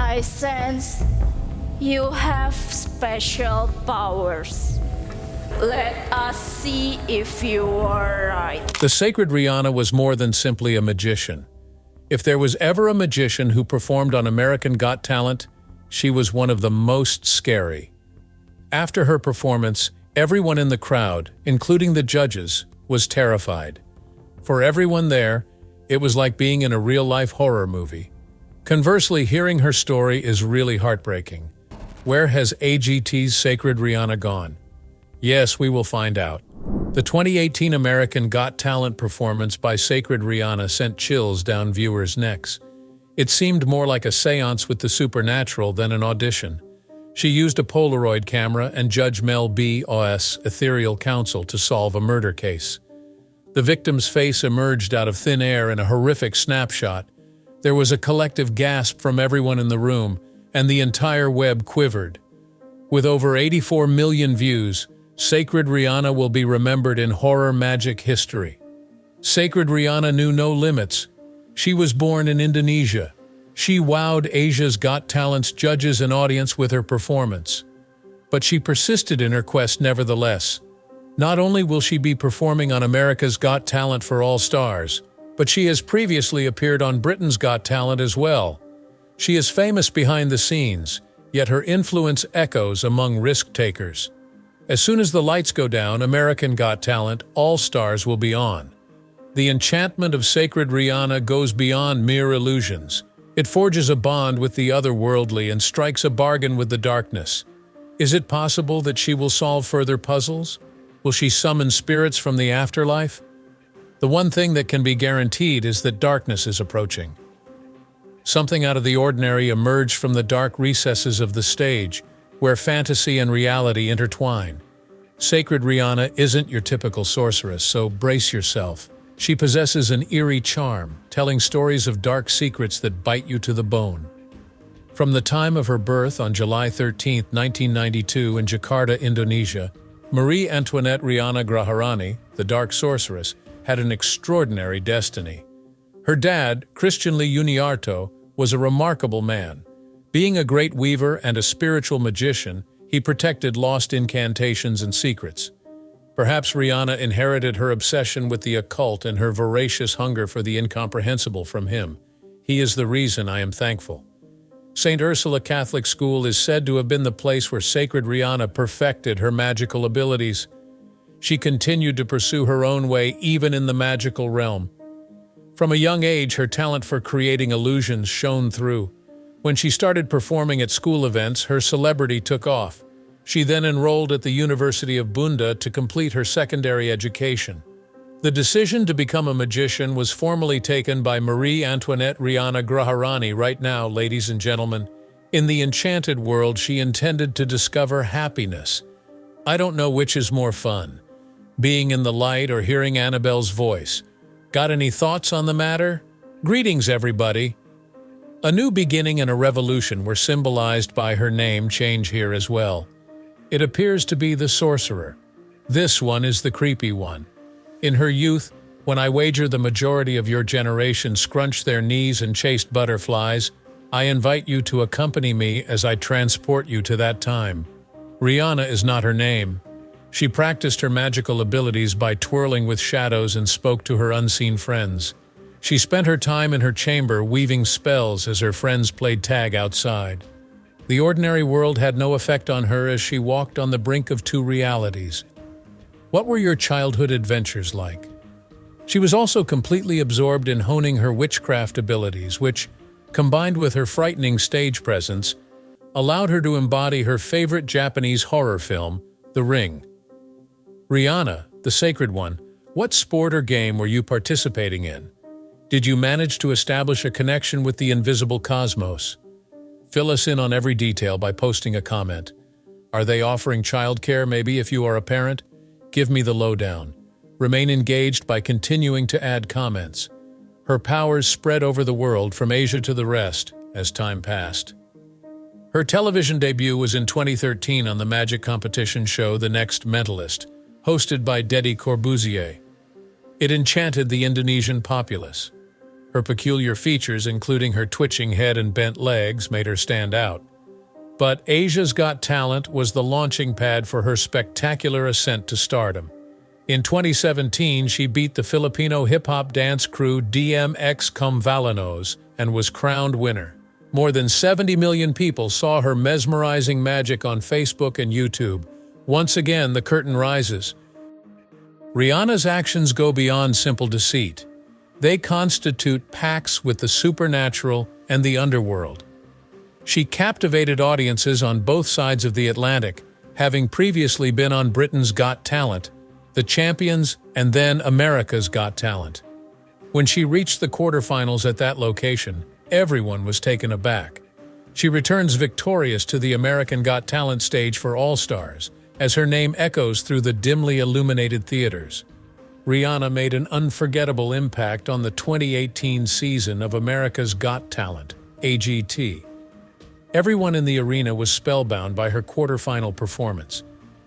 I sense you have special powers. Let us see if you are right. The sacred Riana was more than simply a magician. If there was ever a magician who performed on American Got Talent, she was one of the most scary. After her performance, everyone in the crowd, including the judges, was terrified. For everyone there, it was like being in a real-life horror movie. Conversely, hearing her story is really heartbreaking. Where has AGT's sacred Riana gone? Yes, we will find out. The 2018 American Got Talent performance by sacred Riana sent chills down viewers' necks. It seemed more like a seance with the supernatural than an audition. She used a Polaroid camera and Judge Mel B.O.'s ethereal counsel to solve a murder case. The victim's face emerged out of thin air in a horrific snapshot. There was a collective gasp from everyone in the room, and the entire web quivered. With over 84 million views, Sacred Riana will be remembered in horror magic history. Sacred Riana knew no limits. She was born in Indonesia. She wowed Asia's Got Talent's judges and audience with her performance. But she persisted in her quest nevertheless. Not only will she be performing on America's Got Talent for All Stars, but she has previously appeared on Britain's Got Talent as well. She is famous behind the scenes, yet her influence echoes among risk-takers. As soon as the lights go down, American Got Talent All Stars will be on. The enchantment of sacred Riana goes beyond mere illusions. It forges a bond with the otherworldly and strikes a bargain with the darkness. Is it possible that she will solve further puzzles? Will she summon spirits from the afterlife? The one thing that can be guaranteed is that darkness is approaching. Something out of the ordinary emerged from the dark recesses of the stage, where fantasy and reality intertwine. Sacred Riana isn't your typical sorceress, so brace yourself. She possesses an eerie charm, telling stories of dark secrets that bite you to the bone. From the time of her birth on July 13, 1992 in Jakarta, Indonesia, Marie Antoinette Riana Graharani, the Dark Sorceress, had an extraordinary destiny. Her dad, Christian Lee Yuniarto, was a remarkable man. Being a great weaver and a spiritual magician, he protected lost incantations and secrets. Perhaps Riana inherited her obsession with the occult and her voracious hunger for the incomprehensible from him. He is the reason I am thankful. St. Ursula Catholic School is said to have been the place where sacred Riana perfected her magical abilities. She continued to pursue her own way even in the magical realm. From a young age, her talent for creating illusions shone through. When she started performing at school events, her celebrity took off. She then enrolled at the University of Bunda to complete her secondary education. The decision to become a magician was formally taken by Marie Antoinette Riana Graharani. Right now, ladies and gentlemen, in the enchanted world, she intended to discover happiness. I don't know which is more fun, being in the light or hearing Annabelle's voice. Got any thoughts on the matter? Greetings, everybody. A new beginning and a revolution were symbolized by her name change here as well. It appears to be the sorcerer. This one is the creepy one. In her youth, when I wager the majority of your generation scrunched their knees and chased butterflies, I invite you to accompany me as I transport you to that time. Riana is not her name. She practiced her magical abilities by twirling with shadows and spoke to her unseen friends. She spent her time in her chamber weaving spells as her friends played tag outside. The ordinary world had no effect on her as she walked on the brink of two realities. What were your childhood adventures like? She was also completely absorbed in honing her witchcraft abilities, which, combined with her frightening stage presence, allowed her to embody her favorite Japanese horror film, The Ring. Riana, the Sacred One, what sport or game were you participating in? Did you manage to establish a connection with the invisible cosmos? Fill us in on every detail by posting a comment. Are they offering childcare maybe if you are a parent? Give me the lowdown. Remain engaged by continuing to add comments. Her powers spread over the world from Asia to the rest as time passed. Her television debut was in 2013 on the magic competition show The Next Mentalist, hosted by Deddy Corbuzier. It enchanted the Indonesian populace. Her peculiar features, including her twitching head and bent legs, made her stand out. But Asia's Got Talent was the launching pad for her spectacular ascent to stardom. In 2017, she beat the Filipino hip-hop dance crew DMX Comvalanos and was crowned winner. More than 70 million people saw her mesmerizing magic on Facebook and YouTube. Once again, the curtain rises. Riana's actions go beyond simple deceit. They constitute pacts with the supernatural and the underworld. She captivated audiences on both sides of the Atlantic, having previously been on Britain's Got Talent, The Champions, and then America's Got Talent. When she reached the quarterfinals at that location, everyone was taken aback. She returns victorious to the American Got Talent stage for All-Stars, as her name echoes through the dimly illuminated theaters. Riana made an unforgettable impact on the 2018 season of America's Got Talent, AGT. Everyone in the arena was spellbound by her quarterfinal performance.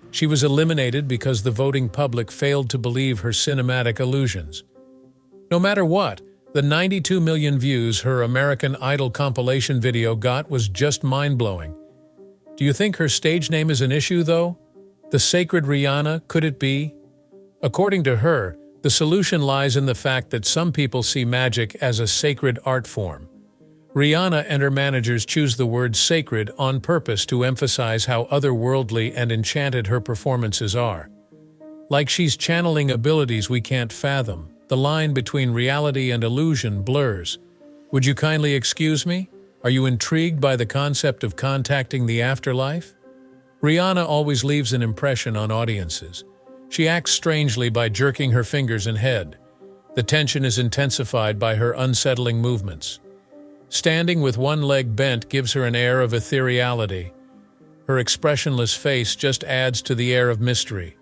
She was eliminated because the voting public failed to believe her cinematic illusions. No matter what, the 92 million views her American Idol compilation video got was just mind-blowing. Do you think her stage name is an issue, though? The Sacred Riana, could it be? According to her, the solution lies in the fact that some people see magic as a sacred art form. Riana and her managers choose the word sacred on purpose to emphasize how otherworldly and enchanted her performances are. Like she's channeling abilities we can't fathom, the line between reality and illusion blurs. Would you kindly excuse me? Are you intrigued by the concept of contacting the afterlife? Riana always leaves an impression on audiences. She acts strangely by jerking her fingers and head. The tension is intensified by her unsettling movements. Standing with one leg bent gives her an air of ethereality. Her expressionless face just adds to the air of mystery.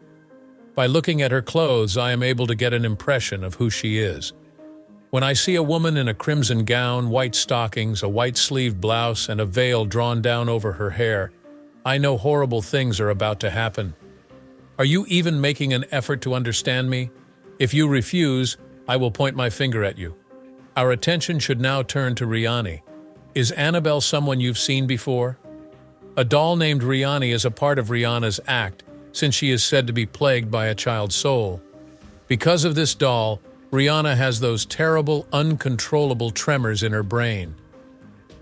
By looking at her clothes, I am able to get an impression of who she is. When I see a woman in a crimson gown, white stockings, a white-sleeved blouse, and a veil drawn down over her hair, I know horrible things are about to happen. Are you even making an effort to understand me? If you refuse, I will point my finger at you. Our attention should now turn to Riani. Is Annabelle someone you've seen before? A doll named Riani is a part of Riana's act, since she is said to be plagued by a child's soul. Because of this doll, Riana has those terrible, uncontrollable tremors in her brain.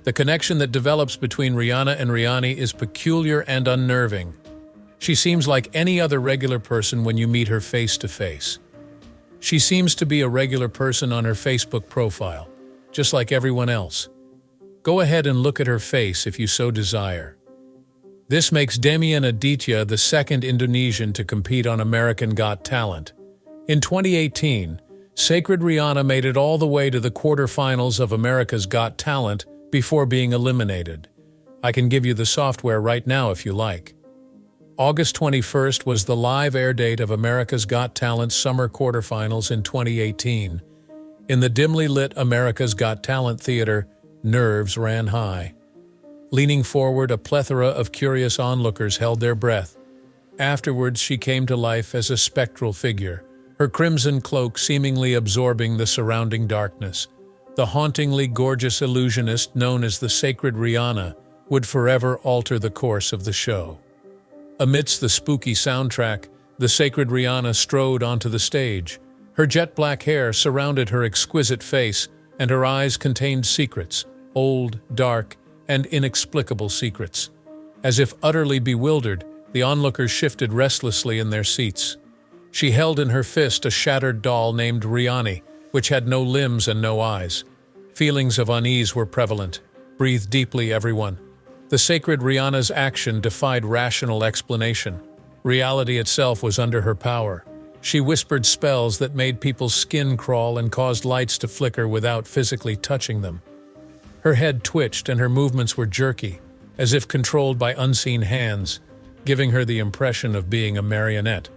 The connection that develops between Riana and Riani is peculiar and unnerving. She seems like any other regular person when you meet her face to face. She seems to be a regular person on her Facebook profile, just like everyone else. Go ahead and look at her face if you so desire. This makes Demian Aditya the second Indonesian to compete on American Got Talent. In 2018, Sacred Riana made it all the way to the quarterfinals of America's Got Talent before being eliminated. I can give you the software right now if you like. August 21st was the live air date of America's Got Talent summer quarterfinals in 2018. In the dimly lit America's Got Talent theater, nerves ran high. Leaning forward, a plethora of curious onlookers held their breath. Afterwards, she came to life as a spectral figure, her crimson cloak seemingly absorbing the surrounding darkness. The hauntingly gorgeous illusionist known as the Sacred Riana would forever alter the course of the show. Amidst the spooky soundtrack, the Sacred Riana strode onto the stage. Her jet-black hair surrounded her exquisite face, and her eyes contained secrets, old, dark, and inexplicable secrets. As if utterly bewildered, the onlookers shifted restlessly in their seats. She held in her fist a shattered doll named Riani, which had no limbs and no eyes. Feelings of unease were prevalent. Breathe deeply, everyone. The Sacred Riana's action defied rational explanation. Reality itself was under her power. She whispered spells that made people's skin crawl and caused lights to flicker without physically touching them. Her head twitched and her movements were jerky, as if controlled by unseen hands, giving her the impression of being a marionette.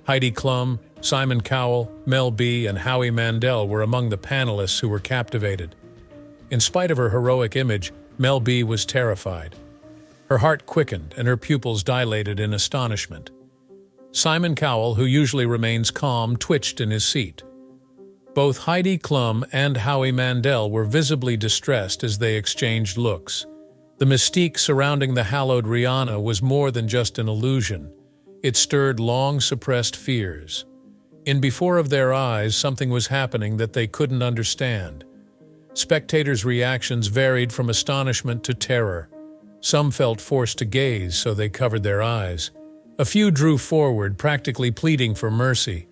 Heidi Klum, Simon Cowell, Mel B, and Howie Mandel were among the panelists who were captivated. In spite of her heroic image, Mel B was terrified. Her heart quickened and her pupils dilated in astonishment. Simon Cowell, who usually remains calm, twitched in his seat. Both Heidi Klum and Howie Mandel were visibly distressed as they exchanged looks. The mystique surrounding the hallowed Riana was more than just an illusion. It stirred long-suppressed fears. In before of their eyes, something was happening that they couldn't understand. Spectators' reactions varied from astonishment to terror. Some felt forced to gaze, so they covered their eyes. A few drew forward, practically pleading for mercy.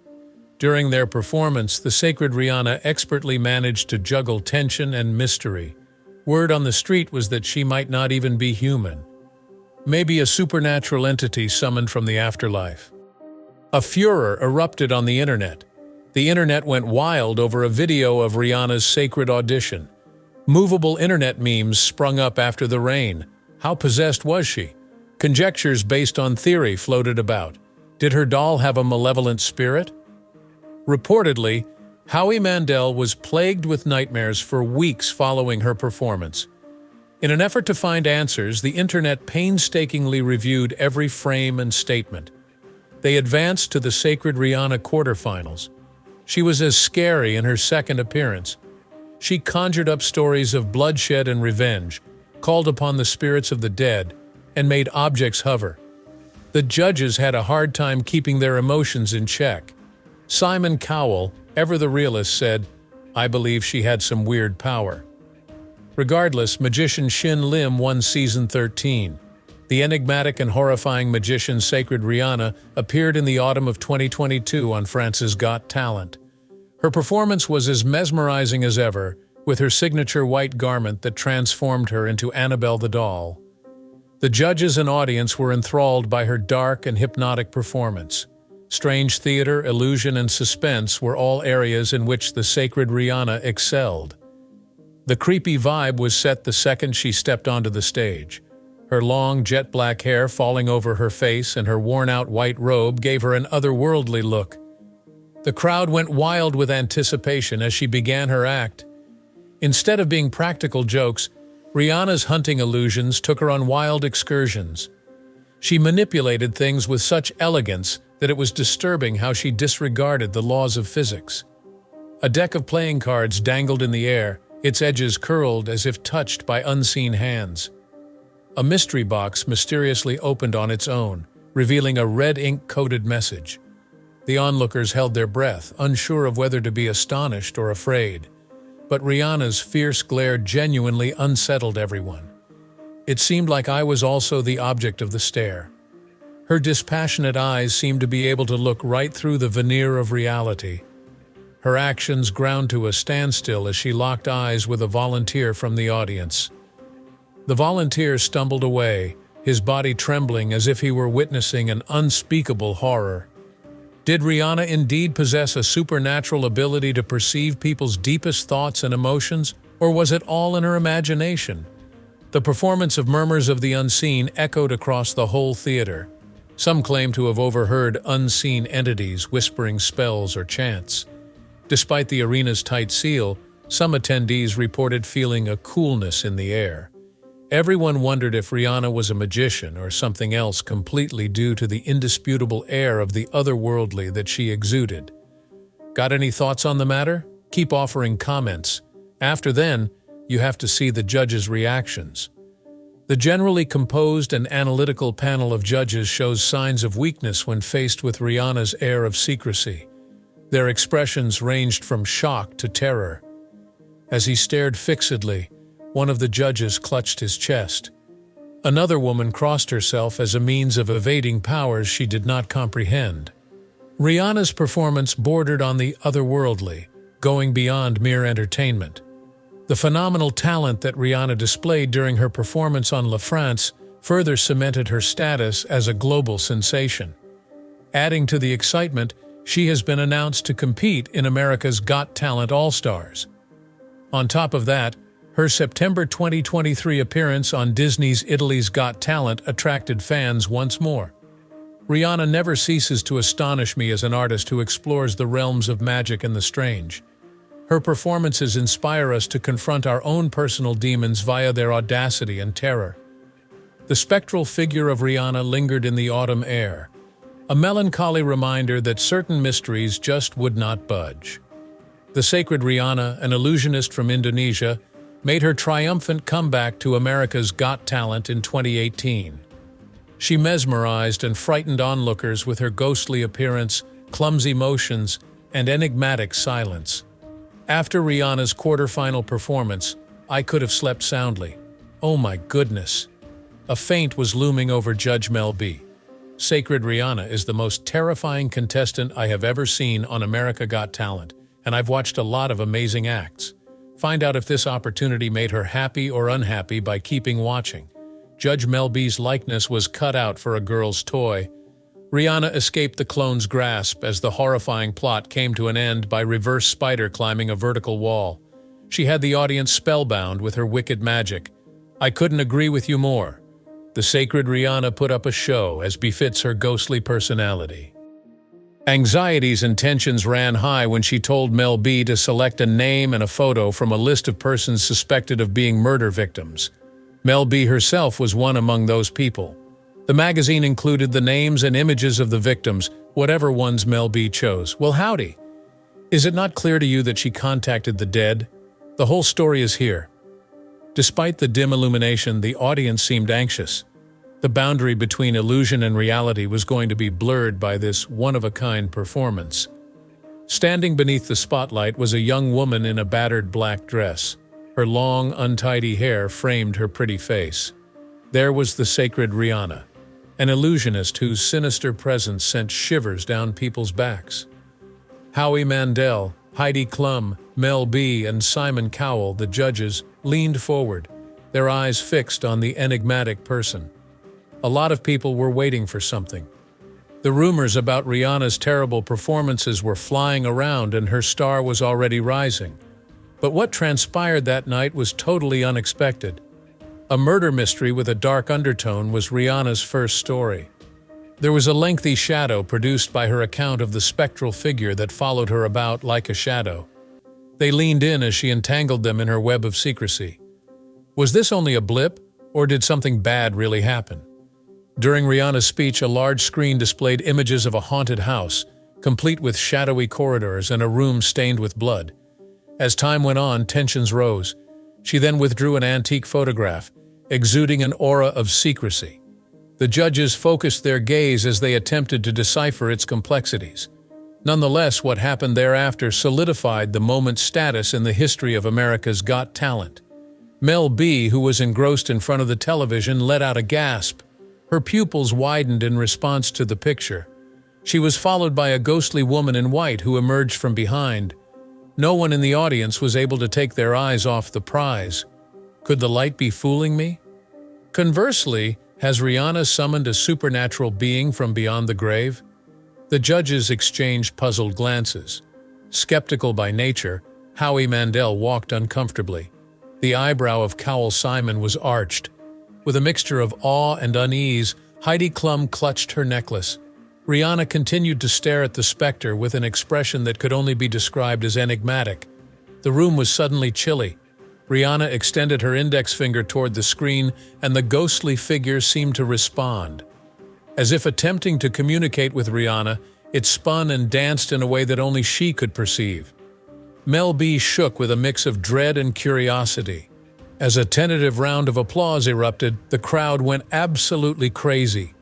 During their performance, the sacred Riana expertly managed to juggle tension and mystery. Word on the street was that she might not even be human. Maybe a supernatural entity summoned from the afterlife. A furor erupted on the internet. The internet went wild over a video of Rihanna's sacred audition. Movable internet memes sprung up after the rain. How possessed was she? Conjectures based on theory floated about. Did her doll have a malevolent spirit? Reportedly, Howie Mandel was plagued with nightmares for weeks following her performance. In an effort to find answers, the internet painstakingly reviewed every frame and statement. They advanced to the sacred Rihanna quarterfinals. She was as scary in her second appearance. She conjured up stories of bloodshed and revenge, called upon the spirits of the dead, and made objects hover. The judges had a hard time keeping their emotions in check. Simon Cowell, ever the realist, said, "I believe she had some weird power." Regardless, magician Shin Lim won Season 13. The enigmatic and horrifying magician Sacred Riana appeared in the autumn of 2022 on France's Got Talent. Her performance was as mesmerizing as ever, with her signature white garment that transformed her into Annabelle the doll. The judges and audience were enthralled by her dark and hypnotic performance. Strange theater, illusion, and suspense were all areas in which the sacred Riana excelled. The creepy vibe was set the second she stepped onto the stage. Her long, jet-black hair falling over her face and her worn-out white robe gave her an otherworldly look. The crowd went wild with anticipation as she began her act. Instead of being practical jokes, Rihanna's hunting illusions took her on wild excursions. She manipulated things with such elegance that it was disturbing how she disregarded the laws of physics. A deck of playing cards dangled in the air, its edges curled as if touched by unseen hands. A mystery box mysteriously opened on its own, revealing a red ink-coated message. The onlookers held their breath, unsure of whether to be astonished or afraid. But Rihanna's fierce glare genuinely unsettled everyone. It seemed like I was also the object of the stare. Her dispassionate eyes seemed to be able to look right through the veneer of reality. Her actions ground to a standstill as she locked eyes with a volunteer from the audience. The volunteer stumbled away, his body trembling as if he were witnessing an unspeakable horror. Did Rihanna indeed possess a supernatural ability to perceive people's deepest thoughts and emotions, or was it all in her imagination? The performance of Murmurs of the Unseen echoed across the whole theater. Some claim to have overheard unseen entities whispering spells or chants. Despite the arena's tight seal, some attendees reported feeling a coolness in the air. Everyone wondered if Rihanna was a magician or something else completely due to the indisputable air of the otherworldly that she exuded. Got any thoughts on the matter? Keep offering comments. After then, you have to see the judges' reactions. The generally composed and analytical panel of judges shows signs of weakness when faced with Rihanna's air of secrecy. Their expressions ranged from shock to terror. As he stared fixedly, one of the judges clutched his chest. Another woman crossed herself as a means of evading powers she did not comprehend. Rihanna's performance bordered on the otherworldly, going beyond mere entertainment. The phenomenal talent that Rihanna displayed during her performance on La France further cemented her status as a global sensation. Adding to the excitement, she has been announced to compete in America's Got Talent All-Stars. On top of that, her September 2023 appearance on Disney's Italy's Got Talent attracted fans once more. Rihanna never ceases to astonish me as an artist who explores the realms of magic and the strange. Her performances inspire us to confront our own personal demons via their audacity and terror. The spectral figure of Rihanna lingered in the autumn air, a melancholy reminder that certain mysteries just would not budge. The sacred Riana, an illusionist from Indonesia, made her triumphant comeback to America's Got Talent in 2018. She mesmerized and frightened onlookers with her ghostly appearance, clumsy motions, and enigmatic silence. After Rihanna's quarterfinal performance, I could have slept soundly. Oh my goodness! A feint was looming over Judge Mel B. Sacred Riana is the most terrifying contestant I have ever seen on America Got Talent, and I've watched a lot of amazing acts. Find out if this opportunity made her happy or unhappy by keeping watching. Judge Mel B's likeness was cut out for a girl's toy. Rihanna escaped the clone's grasp as the horrifying plot came to an end by reverse spider climbing a vertical wall. She had the audience spellbound with her wicked magic. I couldn't agree with you more. The sacred Rihanna put up a show as befits her ghostly personality. Anxieties and tensions ran high when she told Mel B to select a name and a photo from a list of persons suspected of being murder victims. Mel B herself was one among those people. The magazine included the names and images of the victims, whatever ones Mel B chose. Well, howdy. Is it not clear to you that she contacted the dead? The whole story is here. Despite the dim illumination, the audience seemed anxious. The boundary between illusion and reality was going to be blurred by this one-of-a-kind performance. Standing beneath the spotlight was a young woman in a battered black dress. Her long, untidy hair framed her pretty face. There was the sacred Rihanna, an illusionist whose sinister presence sent shivers down people's backs. Howie Mandel, Heidi Klum, Mel B, and Simon Cowell, the judges, leaned forward, their eyes fixed on the enigmatic person. A lot of people were waiting for something. The rumors about Rihanna's terrible performances were flying around and her star was already rising. But what transpired that night was totally unexpected. A murder mystery with a dark undertone was Rihanna's first story. There was a lengthy shadow produced by her account of the spectral figure that followed her about like a shadow. They leaned in as she entangled them in her web of secrecy. Was this only a blip, or did something bad really happen? During Rihanna's speech, a large screen displayed images of a haunted house, complete with shadowy corridors and a room stained with blood. As time went on, tensions rose. She then withdrew an antique photograph, exuding an aura of secrecy. The judges focused their gaze as they attempted to decipher its complexities. Nonetheless, what happened thereafter solidified the moment's status in the history of America's Got Talent. Mel B, who was engrossed in front of the television, let out a gasp. Her pupils widened in response to the picture. She was followed by a ghostly woman in white who emerged from behind. No one in the audience was able to take their eyes off the prize. Could the light be fooling me? Conversely, has Rihanna summoned a supernatural being from beyond the grave? The judges exchanged puzzled glances. Skeptical by nature, Howie Mandel walked uncomfortably. The eyebrow of Cowell Simon was arched. With a mixture of awe and unease, Heidi Klum clutched her necklace. Rihanna continued to stare at the specter with an expression that could only be described as enigmatic. The room was suddenly chilly. Rihanna extended her index finger toward the screen, and the ghostly figure seemed to respond. As if attempting to communicate with Rihanna, it spun and danced in a way that only she could perceive. Mel B shook with a mix of dread and curiosity. As a tentative round of applause erupted, the crowd went absolutely crazy.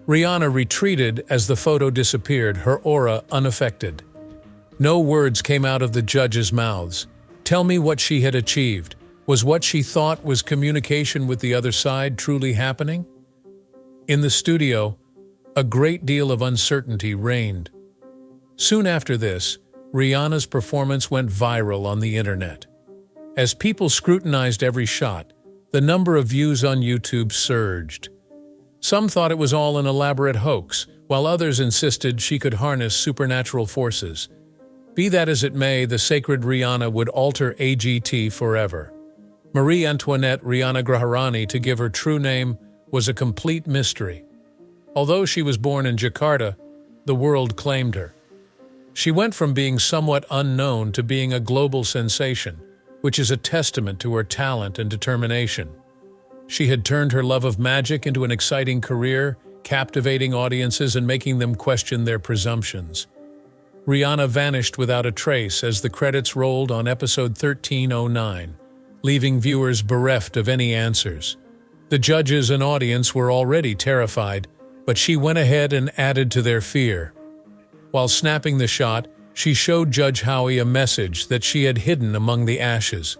Rihanna retreated as the photo disappeared, her aura unaffected. No words came out of the judges' mouths. Tell me what she had achieved. Was what she thought was communication with the other side truly happening? In the studio, a great deal of uncertainty reigned. Soon after this, Rihanna's performance went viral on the internet. As people scrutinized every shot, the number of views on YouTube surged. Some thought it was all an elaborate hoax, while others insisted she could harness supernatural forces. Be that as it may, the sacred Rihanna would alter AGT forever. Marie Antoinette Rihanna Graharani, to give her true name, was a complete mystery. Although she was born in Jakarta, the world claimed her. She went from being somewhat unknown to being a global sensation, which is a testament to her talent and determination. She had turned her love of magic into an exciting career, captivating audiences and making them question their presumptions. Riana vanished without a trace as the credits rolled on episode 1309, leaving viewers bereft of any answers. The judges and audience were already terrified, but she went ahead and added to their fear. While snapping the shot, she showed Judge Howie a message that she had hidden among the ashes.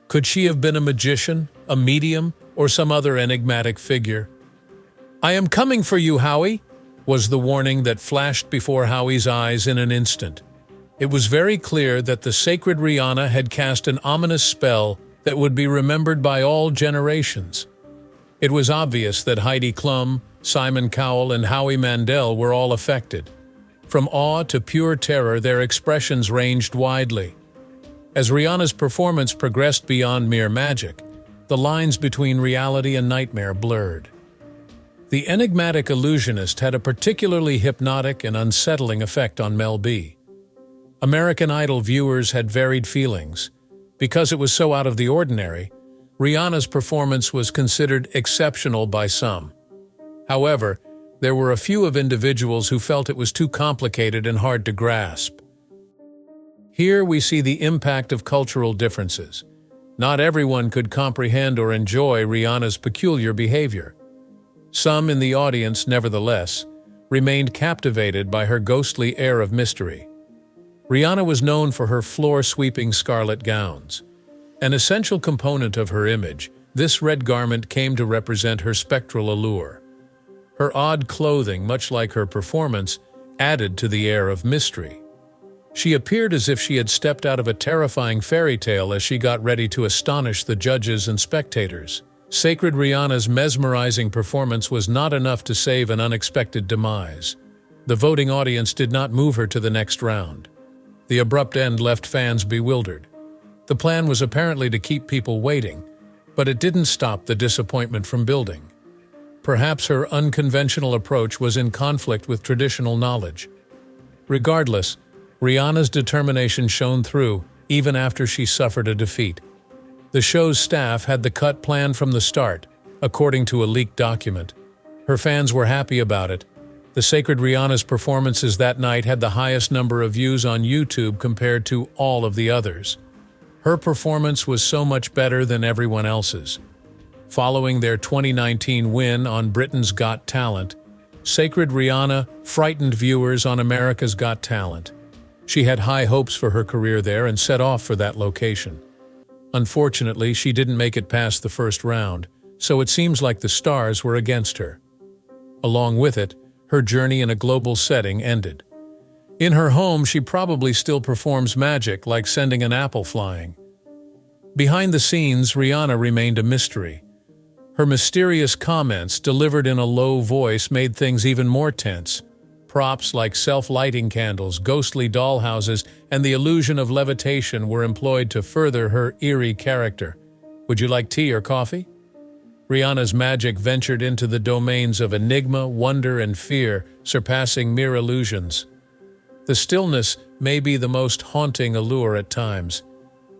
Could she have been a magician, a medium, or some other enigmatic figure? "I am coming for you, Howie," was the warning that flashed before Howie's eyes in an instant. It was very clear that the sacred Riana had cast an ominous spell that would be remembered by all generations. It was obvious that Heidi Klum, Simon Cowell, and Howie Mandel were all affected. From awe to pure terror, their expressions ranged widely. As Riana's performance progressed beyond mere magic, the lines between reality and nightmare blurred. The enigmatic illusionist had a particularly hypnotic and unsettling effect on Mel B. American Idol viewers had varied feelings. Because it was so out of the ordinary, Riana's performance was considered exceptional by some. However, there were a few of individuals who felt it was too complicated and hard to grasp. Here we see the impact of cultural differences. Not everyone could comprehend or enjoy Riana's peculiar behavior. Some in the audience, nevertheless, remained captivated by her ghostly air of mystery. Riana was known for her floor-sweeping scarlet gowns. An essential component of her image, this red garment came to represent her spectral allure. Her odd clothing, much like her performance, added to the air of mystery. She appeared as if she had stepped out of a terrifying fairy tale as she got ready to astonish the judges and spectators. Sacred Riana's mesmerizing performance was not enough to save an unexpected demise. The voting audience did not move her to the next round. The abrupt end left fans bewildered. The plan was apparently to keep people waiting, but it didn't stop the disappointment from building. Perhaps her unconventional approach was in conflict with traditional knowledge. Regardless, Riana's determination shone through, even after she suffered a defeat. The show's staff had the cut planned from the start, according to a leaked document. Her fans were happy about it. The sacred Riana's performances that night had the highest number of views on YouTube compared to all of the others. Her performance was so much better than everyone else's. Following their 2019 win on Britain's Got Talent, Sacred Riana frightened viewers on America's Got Talent. She had high hopes for her career there and set off for that location. Unfortunately, she didn't make it past the first round, so it seems like the stars were against her. Along with it, her journey in a global setting ended. In her home, she probably still performs magic, like sending an apple flying. Behind the scenes, Riana remained a mystery. Her mysterious comments, delivered in a low voice, made things even more tense. Props like self-lighting candles, ghostly dollhouses, and the illusion of levitation were employed to further her eerie character. Would you like tea or coffee? Riana's magic ventured into the domains of enigma, wonder, and fear, surpassing mere illusions. The stillness may be the most haunting allure at times.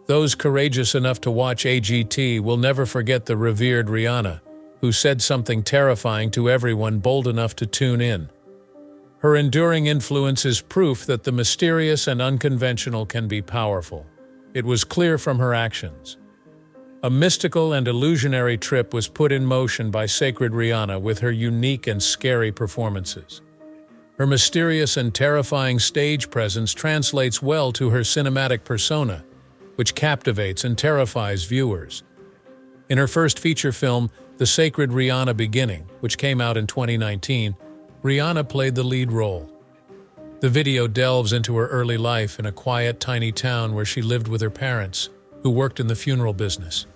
Those courageous enough to watch AGT will never forget the revered Riana, who said something terrifying to everyone bold enough to tune in. Her enduring influence is proof that the mysterious and unconventional can be powerful. It was clear from her actions. A mystical and illusionary trip was put in motion by Sacred Riana with her unique and scary performances. Her mysterious and terrifying stage presence translates well to her cinematic persona, which captivates and terrifies viewers. In her first feature film, The Sacred Riana Beginning, which came out in 2019, Riana played the lead role. The video delves into her early life in a quiet, tiny town where she lived with her parents, who worked in the funeral business.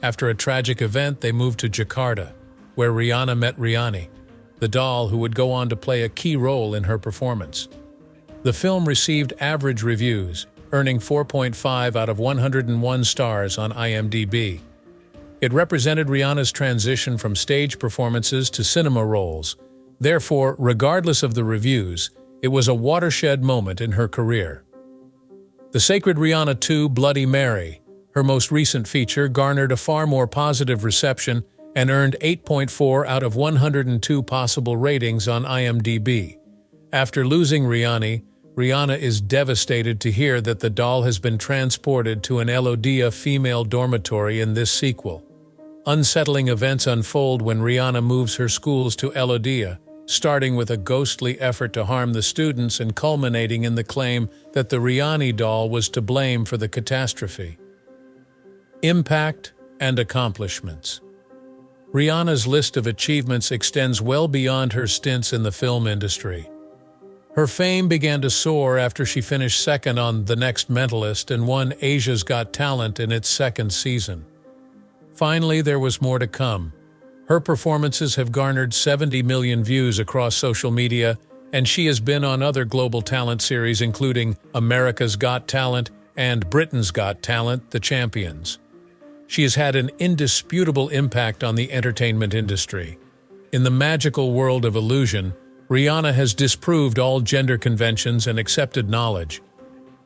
After a tragic event, they moved to Jakarta, where Riana met Riani, the doll who would go on to play a key role in her performance. The film received average reviews, earning 4.5 out of 101 stars on IMDb. It represented Riana's transition from stage performances to cinema roles. Therefore, regardless of the reviews, it was a watershed moment in her career. The Sacred Riana 2 Bloody Mary, her most recent feature, garnered a far more positive reception and earned 8.4 out of 102 possible ratings on IMDb. After losing Riani, Riana is devastated to hear that the doll has been transported to an Elodia female dormitory in this sequel. Unsettling events unfold when Riana moves her schools to Elodia, starting with a ghostly effort to harm the students and culminating in the claim that the Riani doll was to blame for the catastrophe. Impact and accomplishments. Riana's list of achievements extends well beyond her stints in the film industry. Her fame began to soar after she finished second on The Next Mentalist and won Asia's Got Talent in its second season. Finally, there was more to come. Her performances have garnered 70 million views across social media, and she has been on other global talent series including America's Got Talent and Britain's Got Talent, The Champions. She has had an indisputable impact on the entertainment industry. In the magical world of illusion, Riana has disproved all gender conventions and accepted knowledge.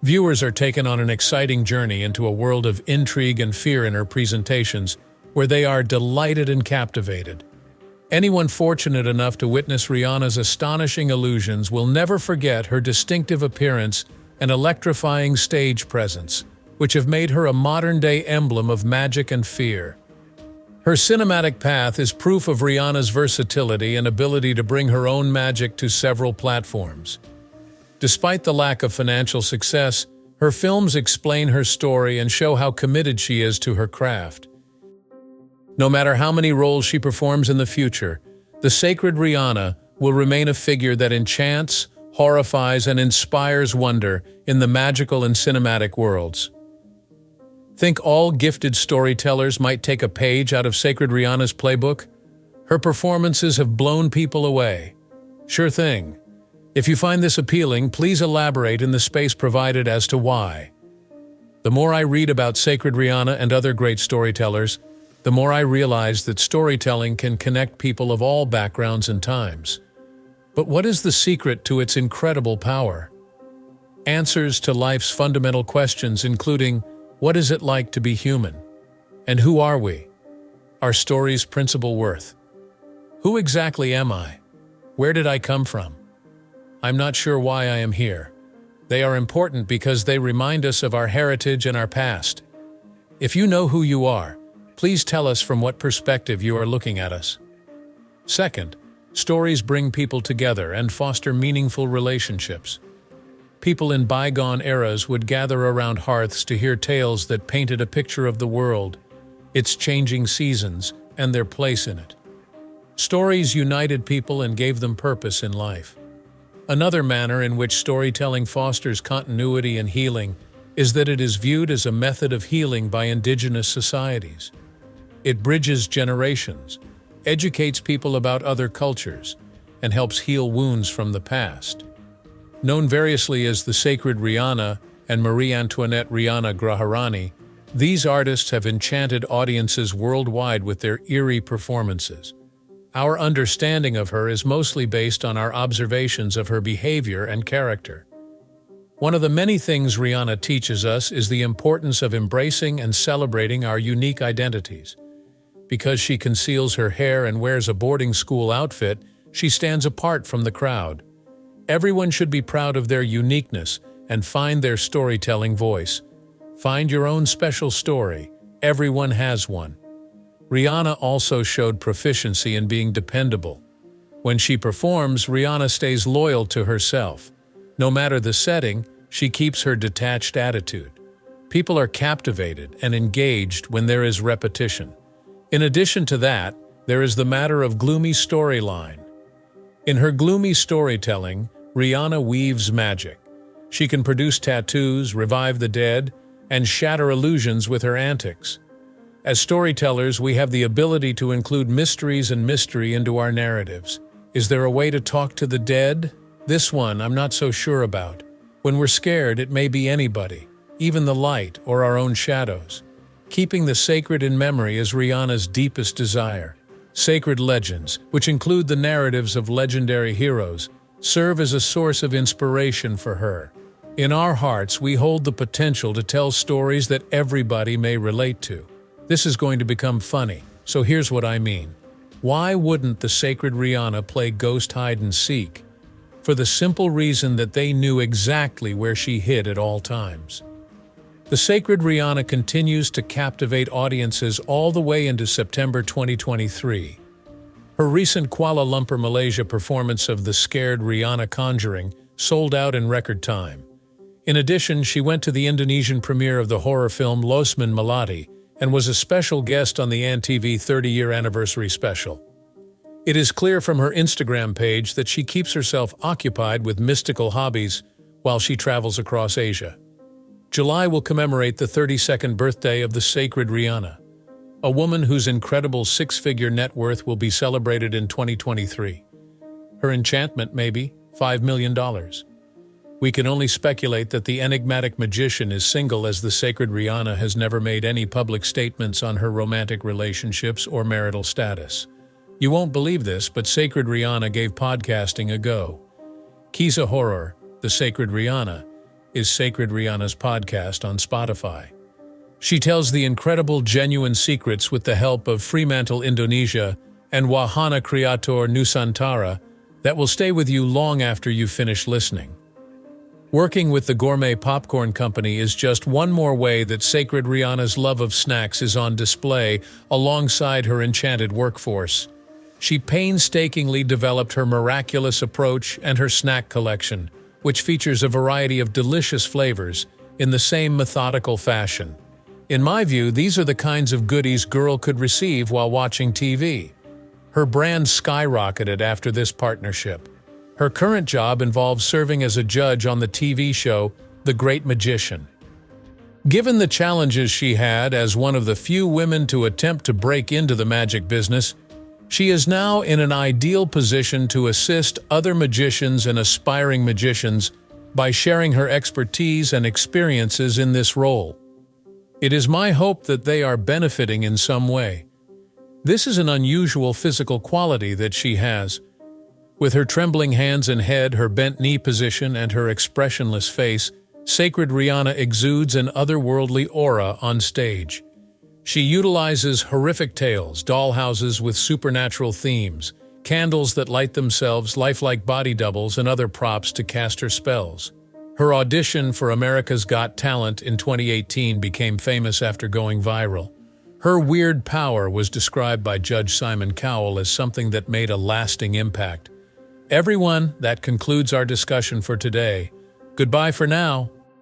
Viewers are taken on an exciting journey into a world of intrigue and fear in her presentations, where they are delighted and captivated. Anyone fortunate enough to witness Riana's astonishing illusions will never forget her distinctive appearance and electrifying stage presence, which have made her a modern-day emblem of magic and fear. Her cinematic path is proof of Riana's versatility and ability to bring her own magic to several platforms. Despite the lack of financial success, her films explain her story and show how committed she is to her craft. No matter how many roles she performs in the future, the sacred Riana will remain a figure that enchants, horrifies, and inspires wonder in the magical and cinematic worlds. Think all gifted storytellers might take a page out of Sacred Riana's playbook? Her performances have blown people away. Sure thing. If you find this appealing, please elaborate in the space provided as to why. The more I read about Sacred Riana and other great storytellers, the more I realize that storytelling can connect people of all backgrounds and times. But what is the secret to its incredible power? Answers to life's fundamental questions, including, what is it like to be human? And who are we? Our story's principal worth. Who exactly am I? Where did I come from? I'm not sure why I am here. They are important because they remind us of our heritage and our past. If you know who you are, please tell us from what perspective you are looking at us. Second, stories bring people together and foster meaningful relationships. People in bygone eras would gather around hearths to hear tales that painted a picture of the world, its changing seasons, and their place in it. Stories united people and gave them purpose in life. Another manner in which storytelling fosters continuity and healing is that it is viewed as a method of healing by indigenous societies. It bridges generations, educates people about other cultures, and helps heal wounds from the past. Known variously as the Sacred Riana and Marie Antoinette Riana Graharani, these artists have enchanted audiences worldwide with their eerie performances. Our understanding of her is mostly based on our observations of her behavior and character. One of the many things Riana teaches us is the importance of embracing and celebrating our unique identities. Because she conceals her hair and wears a boarding school outfit, she stands apart from the crowd. Everyone should be proud of their uniqueness and find their storytelling voice. Find your own special story. Everyone has one. Riana also showed proficiency in being dependable. When she performs, Riana stays loyal to herself. No matter the setting, she keeps her detached attitude. People are captivated and engaged when there is repetition. In addition to that, there is the matter of gloomy storyline. In her gloomy storytelling, Riana weaves magic. She can produce tattoos, revive the dead, and shatter illusions with her antics. As storytellers, we have the ability to include mysteries and mystery into our narratives. Is there a way to talk to the dead? This one I'm not so sure about. When we're scared, it may be anybody, even the light or our own shadows. Keeping the sacred in memory is Riana's deepest desire. Sacred legends, which include the narratives of legendary heroes, serve as a source of inspiration for her. In our hearts, we hold the potential to tell stories that everybody may relate to. This is going to become funny, so here's what I mean. Why wouldn't the sacred Riana play ghost hide-and-seek? for the simple reason that they knew exactly where she hid at all times. The Sacred Riana continues to captivate audiences all the way into September 2023. Her recent Kuala Lumpur, Malaysia performance of The Scared Riana Conjuring sold out in record time. In addition, she went to the Indonesian premiere of the horror film Losmen Melati and was a special guest on the ANTV 30-year anniversary special. It is clear from her Instagram page that she keeps herself occupied with mystical hobbies while she travels across Asia. July will commemorate the 32nd birthday of the Sacred Riana, a woman whose incredible six-figure net worth will be celebrated in 2023. Her enchantment may be $5 million. We can only speculate that the enigmatic magician is single, as the Sacred Riana has never made any public statements on her romantic relationships or marital status. You won't believe this, but Sacred Riana gave podcasting a go. Kisah Horror, The Sacred Riana, is Sacred Riana's podcast on Spotify. She tells the incredible genuine secrets with the help of Fremantle Indonesia and Wahana Creator Nusantara that will stay with you long after you finish listening. Working with the Gourmet Popcorn Company is just one more way that Sacred Riana's love of snacks is on display alongside her enchanted workforce. She painstakingly developed her miraculous approach and her snack collection, which features a variety of delicious flavors, in the same methodical fashion. In my view, these are the kinds of goodies girl could receive while watching TV. Her brand skyrocketed after this partnership. Her current job involves serving as a judge on the TV show The Great Magician. Given the challenges she had as one of the few women to attempt to break into the magic business, she is now in an ideal position to assist other magicians and aspiring magicians by sharing her expertise and experiences in this role. It is my hope that they are benefiting in some way. This is an unusual physical quality that she has. With her trembling hands and head, her bent knee position, and her expressionless face, Sacred Riana exudes an otherworldly aura on stage. She utilizes horrific tales, dollhouses with supernatural themes, candles that light themselves, lifelike body doubles, and other props to cast her spells. Her audition for America's Got Talent in 2018 became famous after going viral. Her weird power was described by Judge Simon Cowell as something that made a lasting impact. Everyone, that concludes our discussion for today. Goodbye for now.